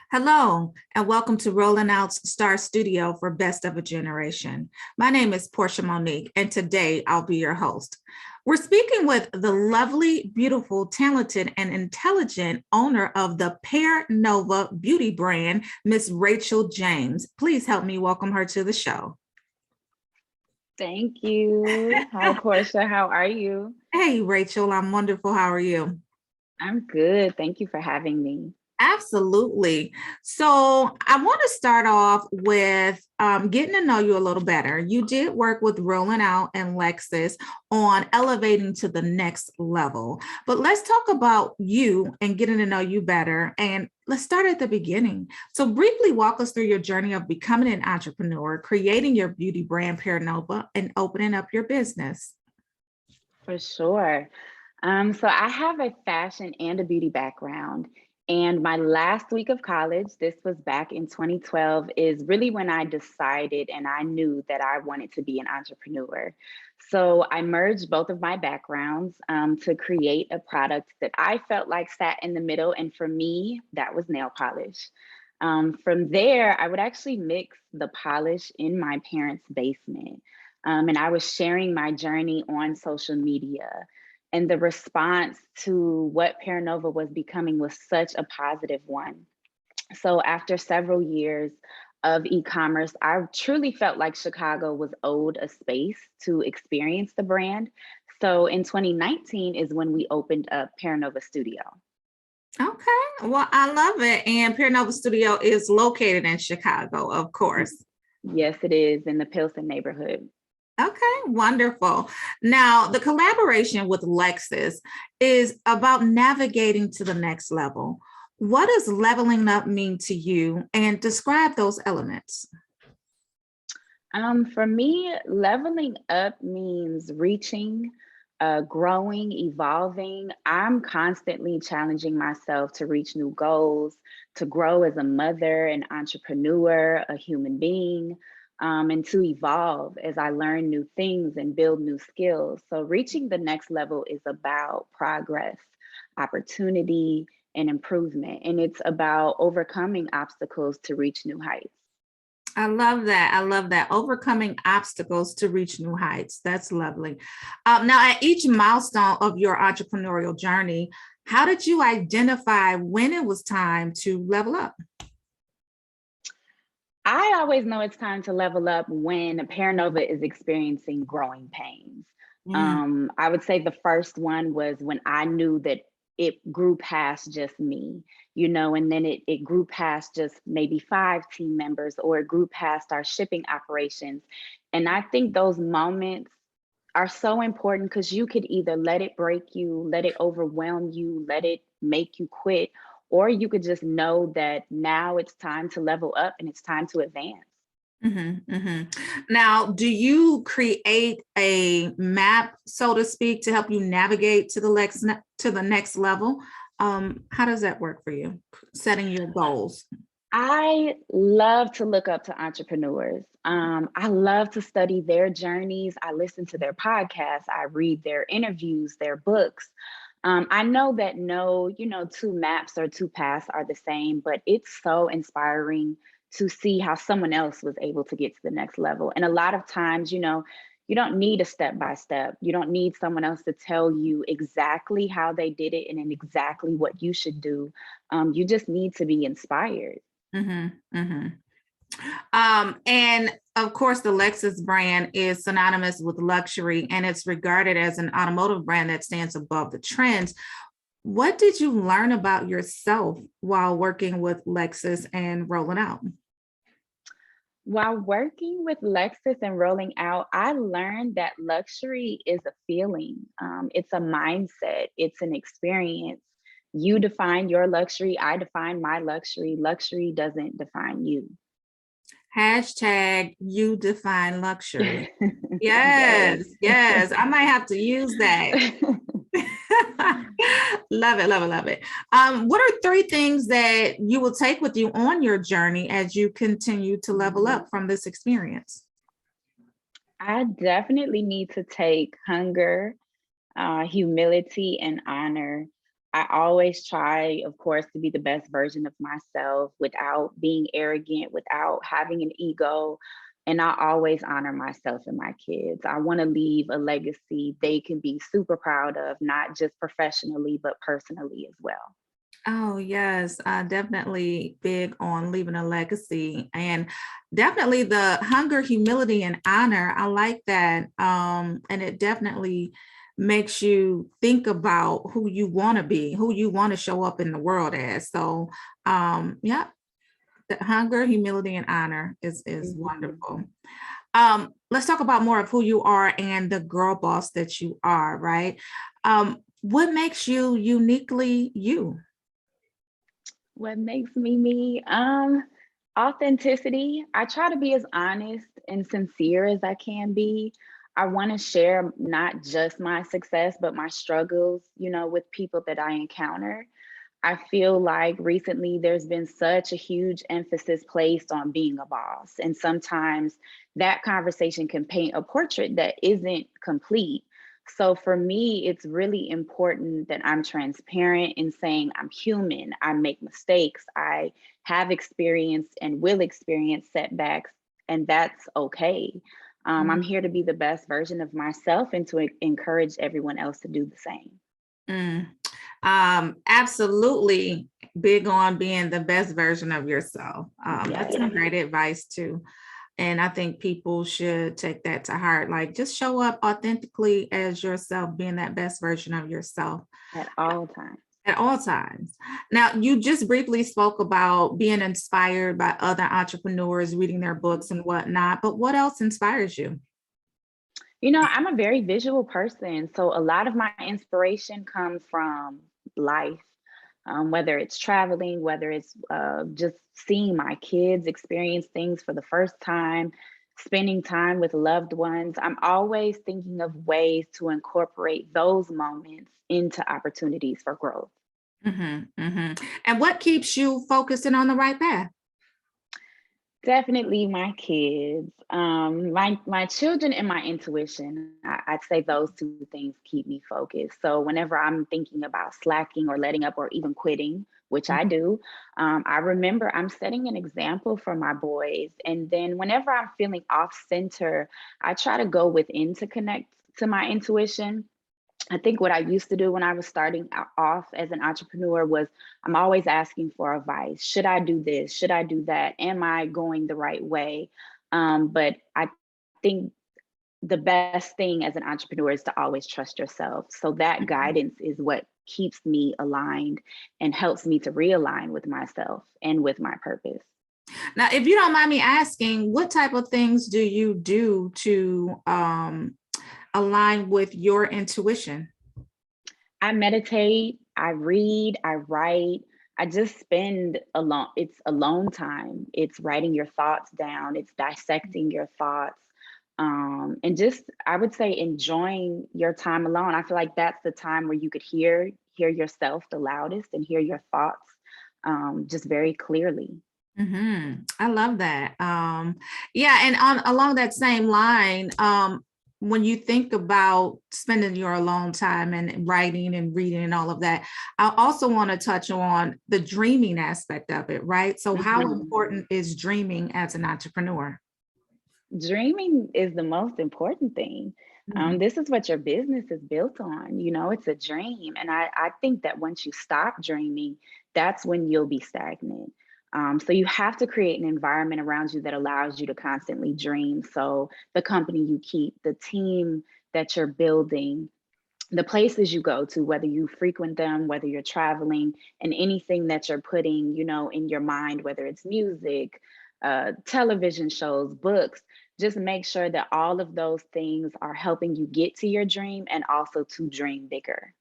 Hello, and welcome to Rolling Out's Star Studio for Best of a Generation. My name is Portia Monique, and today I'll be your host. We're speaking with the lovely, beautiful, talented, and intelligent owner of the Pear Nova Beauty Brand, Miss Rachel James. Please help me welcome her to the show. Thank you. Hi, Portia. How are you? Hey, Rachel, I'm wonderful. How are you? I'm good. Thank you for having me. Absolutely. So I want to start off with getting to know you a little better. You did work with Rolling Out and Lexus on elevating to the next level. But let's talk about you and getting to know you better. And let's start at the beginning. So briefly walk us through your journey of becoming an entrepreneur, creating your beauty brand, Pear Nova, and opening up your business. For sure. So I have a fashion and a beauty background. And my last week of college, this was back in 2012, is really when I decided and I knew that I wanted to be an entrepreneur. So I merged both of my backgrounds to create a product that I felt like sat in the middle. And for me, that was nail polish. From there, I would actually mix the polish in my parents' basement. And I was sharing my journey on social media. And the response to what Pear Nova was becoming was such a positive one. So after several years of e-commerce, I truly felt like Chicago was owed a space to experience the brand. So in 2019 is when we opened up Pear Nova Studio. Okay, well, I love it. And Pear Nova Studio is located in Chicago, of course. Yes, it is in the Pilsen neighborhood. Okay, wonderful. Now, the collaboration with Lexus is about navigating to the next level. What does leveling up mean to you? And describe those elements. For me, leveling up means reaching, growing, evolving. I'm constantly challenging myself to reach new goals, to grow as a mother, an entrepreneur, a human being, and to evolve as I learn new things and build new skills. So reaching the next level is about progress, opportunity, and improvement. And it's about overcoming obstacles to reach new heights. I love that. I love that. Overcoming obstacles to reach new heights. That's lovely. Now, at each milestone of your entrepreneurial journey, how did you identify when it was time to level up? I always know it's time to level up when Pear Nova is experiencing growing pains. Mm. I would say the first one was when I knew that it grew past just me, and then it grew past just maybe 5 team members, or it grew past our shipping operations. And I think those moments are so important because you could either let it break you, let it overwhelm you, let it make you quit, or you could just know that now it's time to level up and it's time to advance. Now, do you create a map, so to speak, to help you navigate to the next level? How does that work for you? Setting your goals. I love to look up to entrepreneurs. I love to study their journeys. I listen to their podcasts. I read their interviews, their books. I know that no, two maps or two paths are the same, but it's so inspiring to see how someone else was able to get to the next level. And a lot of times, you don't need a step by step. You don't need someone else to tell you exactly how they did it and exactly what you should do. You just need to be inspired. Mm-hmm, mm-hmm. And of course, the Lexus brand is synonymous with luxury, and it's regarded as an automotive brand that stands above the trends. What did you learn about yourself while working with Lexus and Rolling Out? While working with Lexus and Rolling Out, I learned that luxury is a feeling. It's a mindset. It's an experience. You define your luxury. I define my luxury. Luxury doesn't define you. Hashtag you define luxury. Yes. Yes. I might have to use that. Love it, love it, love it. What are 3 things that you will take with you on your journey as you continue to level up from this experience? I definitely need to take hunger, humility, and honor. I always try, of course, to be the best version of myself without being arrogant, without having an ego. And I always honor myself and my kids. I want to leave a legacy they can be super proud of, not just professionally, but personally as well. Oh, yes, definitely big on leaving a legacy, and definitely the hunger, humility, and honor. I like that. And it definitely makes you think about who you want to be, who you want to show up in the world as. So, yeah, the hunger, humility, and honor is Mhm. wonderful. Let's talk about more of who you are and the girl boss that you are, right? What makes you uniquely you? What makes me me? Authenticity. I try to be as honest and sincere as I can be. I want to share not just my success, but my struggles, with people that I encounter. I feel like recently there's been such a huge emphasis placed on being a boss. And sometimes that conversation can paint a portrait that isn't complete. So for me, it's really important that I'm transparent in saying I'm human, I make mistakes, I have experienced and will experience setbacks, and that's okay. I'm here to be the best version of myself and to encourage everyone else to do the same. Mm. Absolutely big on being the best version of yourself. That's Yes. some great advice too. And I think people should take that to heart. Like just show up authentically as yourself, being that best version of yourself At all times. at all times. Now, you just briefly spoke about being inspired by other entrepreneurs, reading their books and whatnot, but what else inspires you? I'm a very visual person. So a lot of my inspiration comes from life, whether it's traveling, whether it's just seeing my kids experience things for the first time, spending time with loved ones. I'm always thinking of ways to incorporate those moments into opportunities for growth. And what keeps you focusing on the right path? Definitely my kids. My children and my intuition. I'd say those two things keep me focused. So whenever I'm thinking about slacking or letting up or even quitting, which I do, I remember I'm setting an example for my boys. And then whenever I'm feeling off center, I try to go within to connect to my intuition. I think what I used to do when I was starting off as an entrepreneur was I'm always asking for advice. Should I do this? Should I do that? Am I going the right way? But I think the best thing as an entrepreneur is to always trust yourself. So that Mhm. guidance is what keeps me aligned and helps me to realign with myself and with my purpose. Now, if you don't mind me asking, what type of things do you do to align with your intuition? I meditate, I read, I write. I just spend alone. It's alone time. It's writing your thoughts down. It's dissecting your thoughts. And just I would say enjoying your time alone. I feel like that's the time where you could hear yourself the loudest and hear your thoughts just very clearly. I love that. Yeah, and on along that same line, when you think about spending your alone time and writing and reading and all of that, I also want to touch on the dreaming aspect of it, right? So, how Mhm. important is dreaming as an entrepreneur? Dreaming is the most important thing. Mm. This is what your business is built on. It's a dream. And I think that once you stop dreaming, that's when you'll be stagnant. So you have to create an environment around you that allows you to constantly dream. So the company you keep, the team that you're building, the places you go to, whether you frequent them, whether you're traveling, and anything that you're putting, in your mind, whether it's music, television shows, books, just make sure that all of those things are helping you get to your dream and also to dream bigger.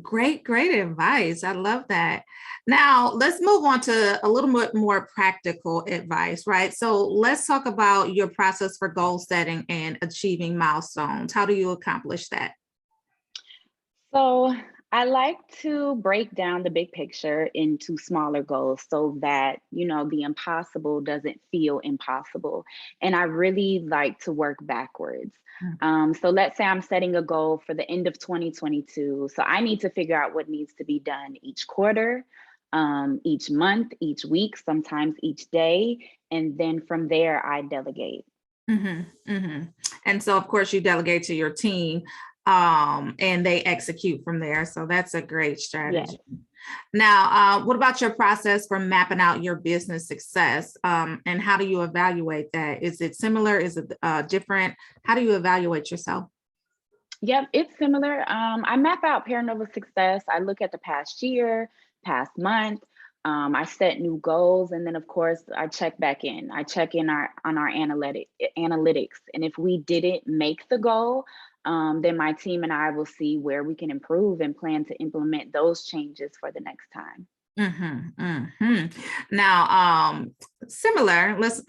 Great advice. I love that. Now, let's move on to a little bit more practical advice, right? So, let's talk about your process for goal setting and achieving milestones. How do you accomplish that? So I like to break down the big picture into smaller goals so that, the impossible doesn't feel impossible. And I really like to work backwards. So let's say I'm setting a goal for the end of 2022. So I need to figure out what needs to be done each quarter, each month, each week, sometimes each day. And then from there, I delegate. Hmm. Hmm. And so, of course, you delegate to your team, and they execute from there. So that's a great Yes. strategy. Now, what about your process for mapping out your business success? And how do you evaluate that? Is it similar? Is it different? How do you evaluate yourself? Yep, it's similar. I map out Pear Nova success. I look at the past year, past month. I set new goals, and then of course I check back in. I check in on our analytics, and if we didn't make the goal, then my team and I will see where we can improve and plan to implement those changes for the next time. Hmm. Hmm. Now, similar, let's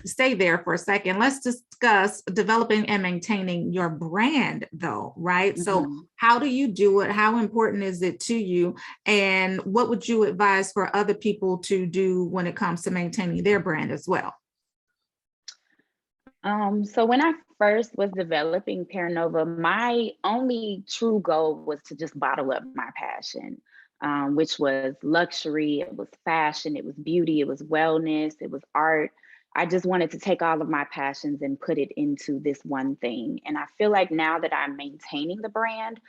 stay there for a second. Let's discuss developing and maintaining your brand, though, right? So, Mhm. how do you do it? How important is it to you? And what would you advise for other people to do when it comes to maintaining their brand as well? So when I first was developing Pear Nova, my only true goal was to just bottle up my passion, which was luxury, it was fashion, it was beauty, it was wellness, it was art. I just wanted to take all of my passions and put it into this one thing. And I feel like now that I'm maintaining the brand,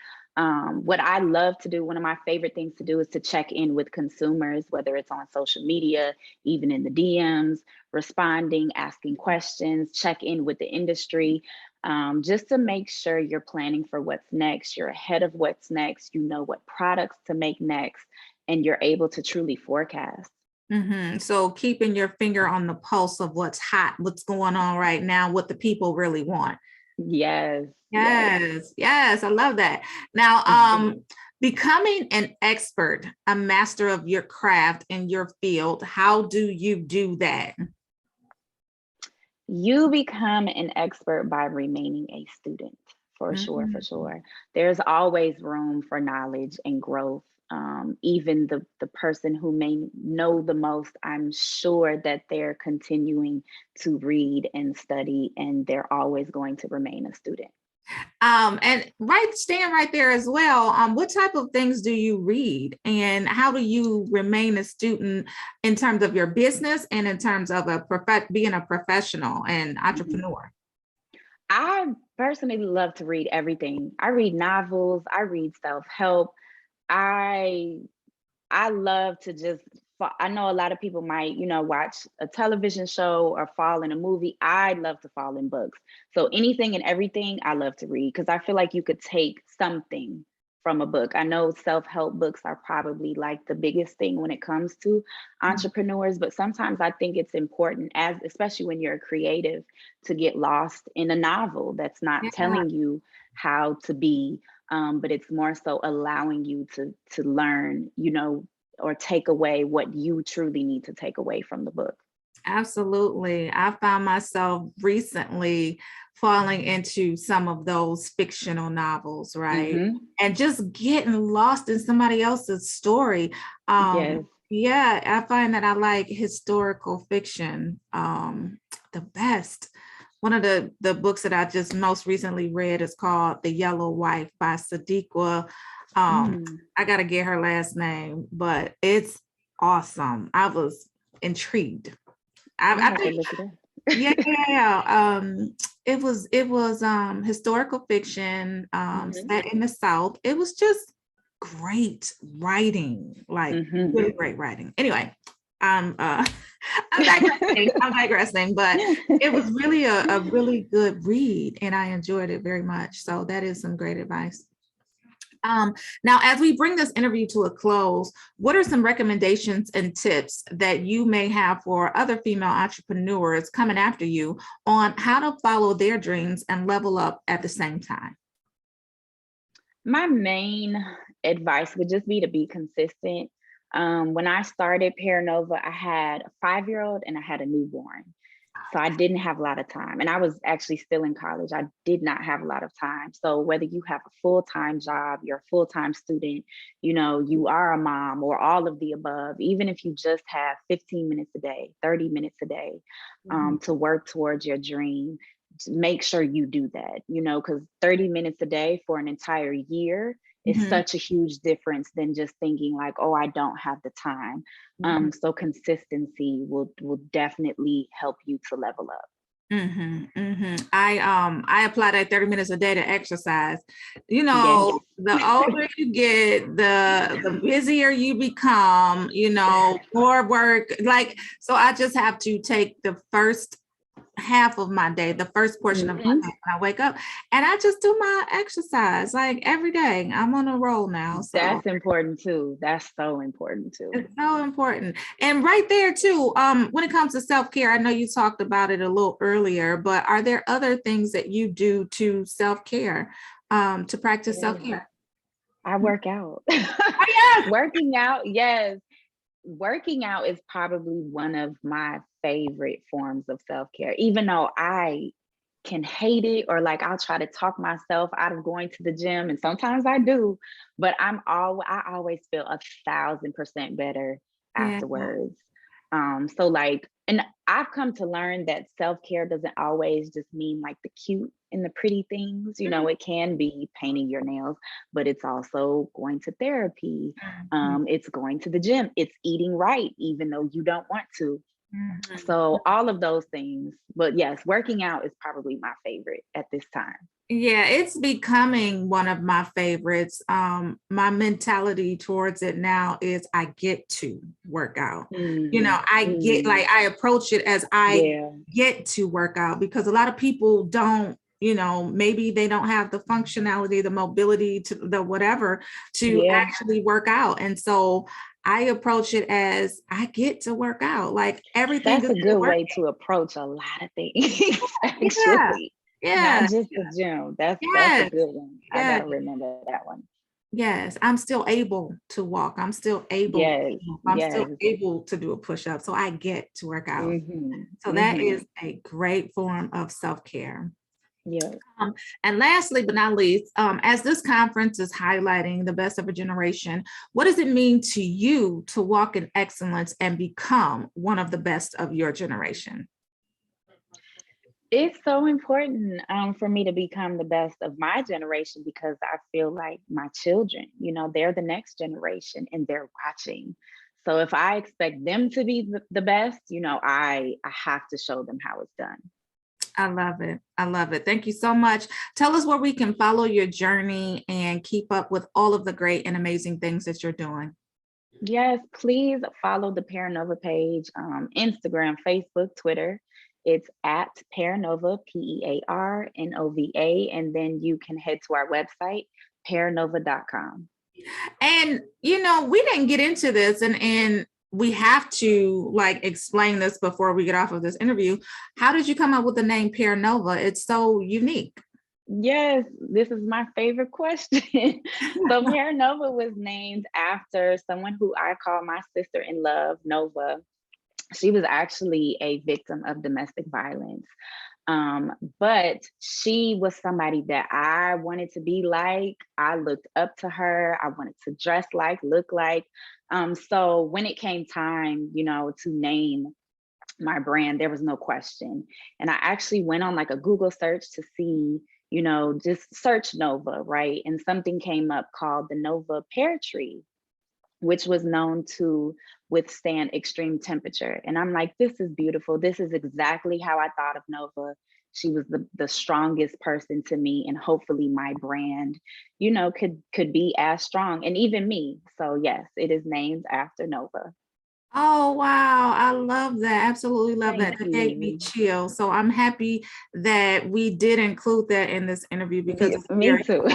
what I love to do, one of my favorite things to do is to check in with consumers, whether it's on social media, even in the DMs, responding, asking questions, check in with the industry, just to make sure you're planning for what's next, you're ahead of what's next, you know what products to make next, and you're able to truly forecast. So keeping your finger on the pulse of what's hot, what's going on right now, what the people really want. Yes, yes. Yes, yes, I love that. Now, becoming an expert, a master of your craft in your field, how do you do that? You become an expert by remaining a student, for sure, for Mhm. sure. There's always room for knowledge and growth. Even the person who may know the most, I'm sure that they're continuing to read and study, and they're always going to remain a student. And stand right there as well. What type of things do you read, and how do you remain a student in terms of your business and in terms of being a professional and Mhm. entrepreneur? I personally love to read everything. I read novels, I read self-help. I I love to just I know a lot of people might, watch a television show or fall in a movie. I love to fall in books. So anything and everything I love to read because I feel like you could take something from a book. I know self-help books are probably like the biggest thing when it comes to entrepreneurs, but sometimes I think it's important as especially when you're a creative to get lost in a novel that's not Yeah. telling you how to be, but it's more so allowing you to learn, or take away what you truly need to take away from the book. Absolutely. I found myself recently falling into some of those fictional novels, right? Hmm. And just getting lost in somebody else's story. Yes. Yeah, I find that I like historical fiction the best. One of the books that I just most recently read is called The Yellow Wife by Sadiqa. Mm. I gotta get her last name, but it's awesome. I was intrigued. I'm gonna I have to think, look it yeah, up. it was historical fiction, Hmm. set in the South. It was just great writing, like Hmm. really great writing. Anyway, I'm I'm digressing. I'm digressing, but it was really a really good read, and I enjoyed it very much. So that is some great advice. Now, as we bring this interview to a close, what are some recommendations and tips that you may have for other female entrepreneurs coming after you on how to follow their dreams and level up at the same time? My main advice would just be to be consistent. When I started Pear Nova, I had a 5-year-old and I had a newborn. So I didn't have a lot of time, and I was actually still in college. I did not have a lot of time. So whether you have a full-time job, you're a full-time student, you are a mom or all of the above, even if you just have 15 minutes a day, 30 minutes a day, to work towards your dream, make sure you do that, because 30 minutes a day for an entire year is such a huge difference than just thinking like, oh, I don't have the time. So consistency will definitely help you to level up. I apply that 30 minutes a day to exercise. Yes. The older you get, the busier you become, more work. So I just have to take the first half of my day, the first portion of my day when I wake up, and I just do my exercise like every day. I'm on a roll now. So that's important too. That's so important too. It's so important. And right there too, when it comes to self-care, I know you talked about it a little earlier, but are there other things that you do to self-care, to practice self-care? I work out. Oh, yes. Working out, yes. Working out is probably one of my favorite forms of self-care, even though I can hate it, or like I'll try to talk myself out of going to the gym, and sometimes I do, but I always feel 1,000% better Yeah. afterwards. So like, and I've come to learn that self-care doesn't always just mean like the cute and the pretty things. It can be painting your nails, but it's also going to therapy. It's going to the gym. It's eating right, even though you don't want to. So all of those things. But yes, working out is probably my favorite at this time. Yeah, it's becoming one of my favorites. My mentality towards it now is I get to work out. I approach it as I get to work out, because a lot of people don't, maybe they don't have the functionality, the mobility, to the whatever to actually work out. And so I approach it as I get to work out. Like everything. That's a good way to approach a lot of things, actually. Yeah. Not just the gym. That's a good one. I gotta remember that one. Yes, I'm still able to walk. I'm still able. Still able to do a push-up. So I get to work out. So that is a great form of self-care. Yeah. And lastly, but not least, as this conference is highlighting the best of a generation, what does it mean to you to walk in excellence and become one of the best of your generation? It's so important for me to become the best of my generation, because I feel like my children, they're the next generation and they're watching. So if I expect them to be the best, I have to show them how it's done. I love it. I love it. Thank you so much. Tell us where we can follow your journey and keep up with all of the great and amazing things that you're doing. Yes, please follow the Pear Nova page, Instagram, Facebook, Twitter. It's at Pear Nova, PearNova, and then you can head to our website, pearnova.com. And we didn't get into this, and we have to explain this before we get off of this interview. How did you come up with the name Pear Nova? It's so unique. Yes, this is my favorite question. So Pear Nova was named after someone who I call my sister in love, Nova. She was actually a victim of domestic violence. But she was somebody that I wanted to be like. I looked up to her. I wanted to dress like, look like. So when it came time, to name my brand, there was no question. And I actually went on a Google search to see, just search Nova, right? And something came up called the Nova pear tree, which was known to withstand extreme temperature. And I'm like, this is beautiful. This is exactly how I thought of Nova. She was the strongest person to me, and hopefully my brand, could be as strong, and even me. So yes, it is named after Nova. Oh, wow. I love that. Absolutely love that. Thank That gave me you. chills. So I'm happy that we did include that in this interview, because it's Me too.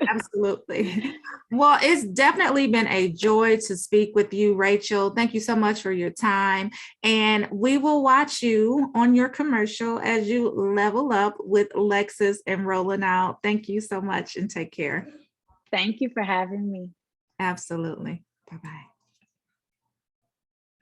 Absolutely. Well, it's definitely been a joy to speak with you, Rachel. Thank you so much for your time. And we will watch you on your commercial as you level up with Lexus and Rolling Out. Thank you so much, and take care. Thank you for having me. Absolutely. Bye-bye.